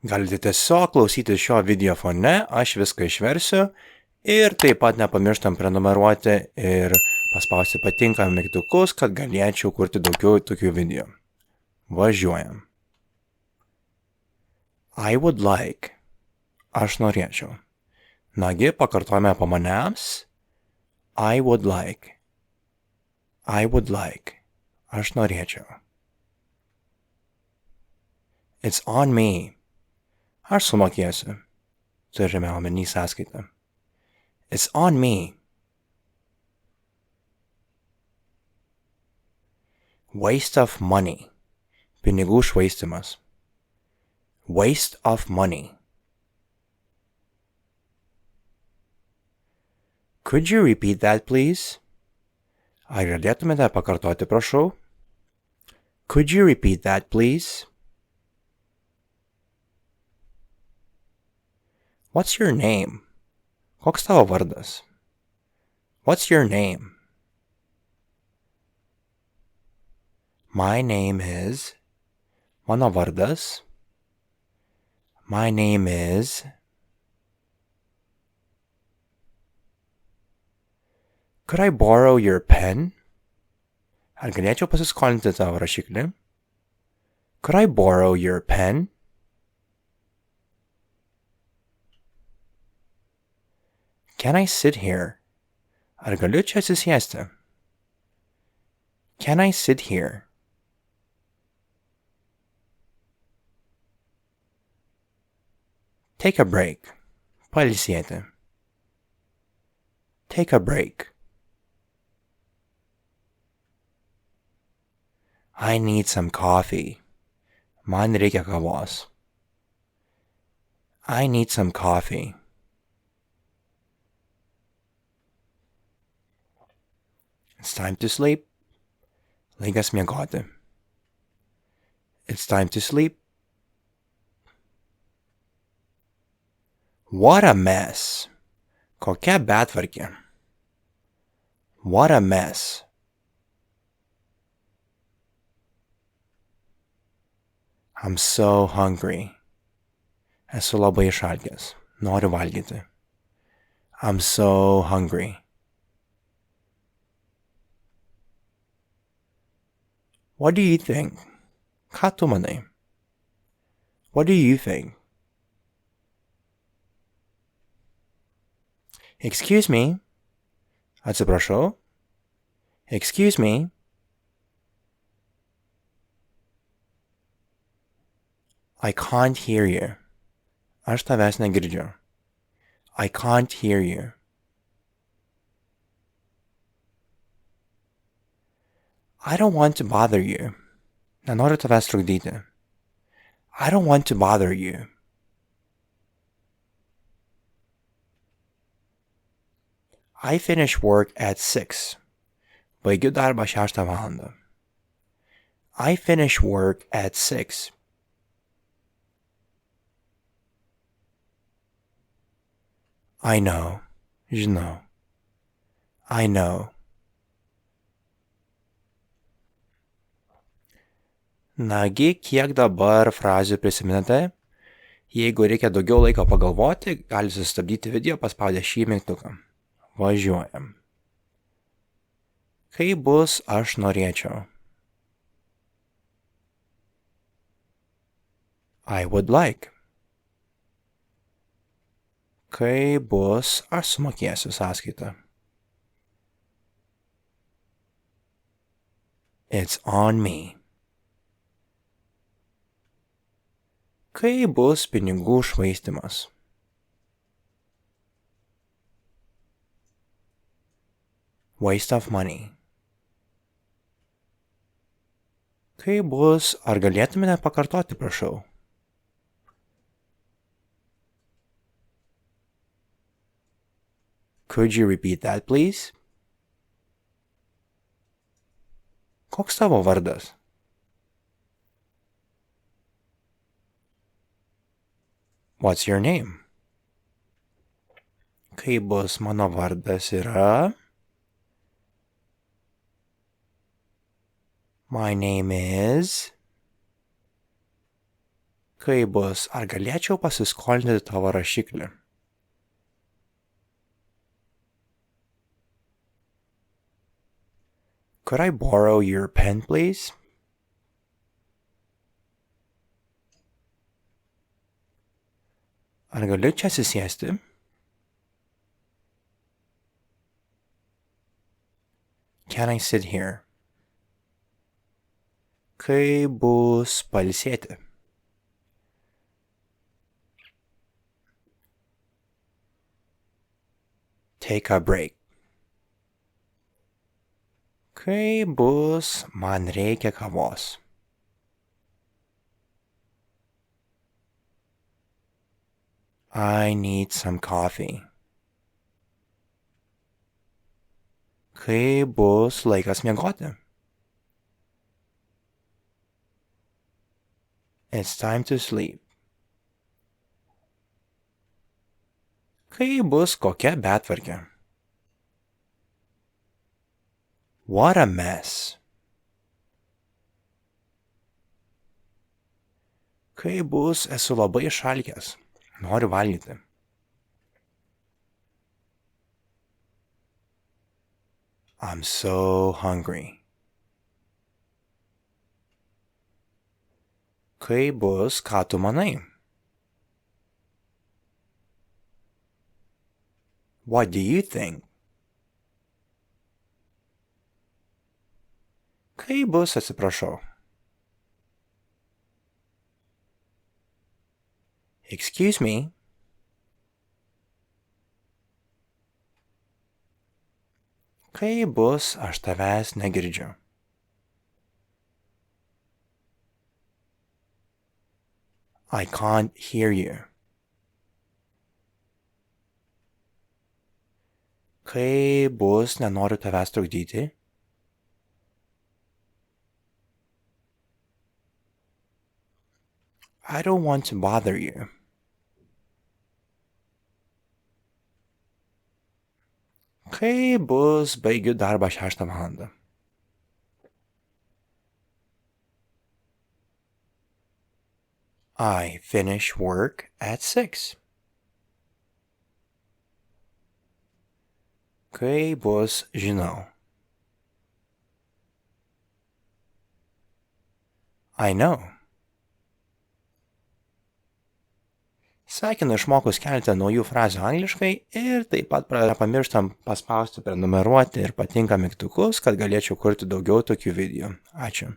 Galite tiesiog klausytis šio video fone, aš viską išversiu ir taip pat nepamirštam prenumeruoti ir paspausti patinkamą mygtukus, kad galėčiau kurti daugiau tokių video. Važiuojam. I would like. Aš norėčiau. Nagi, pakartojame po manęs. I would like. I would like. Aš norėčiau. It's on me. Aš sumokėsiu. Turime omeny sąskaitą. It's on me. Waste of money. Pinigų švaistymas. Waste of money. Could you repeat that, please? Ar galėtumėte pakartoti, prašau? Could you repeat that, please? What's your name? Koks tavo vardas? What's your name? My name is. Mano vardas. My name is. Could I borrow your pen? Ar galėčiau pasiskolinti tavo rašiklį? Could I borrow your pen? Can I sit here? Ar galiu čia atsisėsti? Can I sit here? Take a break. Pailsėti. Take a break. I need some coffee. Man reikia kavos. I need some coffee. It's time to sleep. Laikas miegoti. It's time to sleep. What a mess. Kokia betvarkė. What a mess. I'm so hungry. Esu labai išalkęs. Noriu valgyti. I'm so hungry. What do you think? Ką tu manai? What do you think? Excuse me. Atsiprašau. Excuse me. I can't hear you. Aš tavęs negirdžiu. I can't hear you. I don't want to bother you. Nenoriu tavęs trukdyti. I don't want to bother you. I finish work at 6. Baigiu darbą 6 valandą. I finish work at 6. I know. Žinau. I know. Nagi, kiek dabar frazių prisiminate? Jeigu reikia daugiau laiko pagalvoti, gali sustabdyti video paspaudę šį mygtuką. Važiuojam. Kai bus, aš norėčiau. I would like. Kai bus, aš sumokėsiu sąskaitą. It's on me. Kai bus pinigų švaistymas. Waste of money. Kai bus, ar galėtumėte pakartoti, prašau? Could you repeat that, please? Koks tavo vardas? What's your name? Kai bus, mano vardas yra. My name is. Kai bus, ar galėčiau pasiskolinti tavo rašiklį? Could I borrow your pen, please? Ar galiu čia atsisėsti? Can I sit here? Kai bus pailsėti? Take a break. Kai bus, man reikia kavos. I need some coffee. Kai bus laikas miegoti? It's time to sleep. Kai bus kokia betvarkė? What a mess. Kai bus, esu labai išalkęs. Noriu valgyti. I'm so hungry. Kai bus, ką tu manai? What do you think? Kai bus, atsiprašau. Excuse me. Kai bus, aš tavęs negirdžiu. I can't hear you. Kai bus, nenoriu tavęs trukdyti. I don't want to bother you. Kai bus, baigiu darbą 6 valandą. I finish work at 6. Kai bus, žinau. I know. Sveikinu išmokus keletą naujų frazių angliškai ir taip pat nepamirštam paspausti prenumeruoti ir patinka mygtukus, kad galėčiau kurti daugiau tokių video. Ačiū.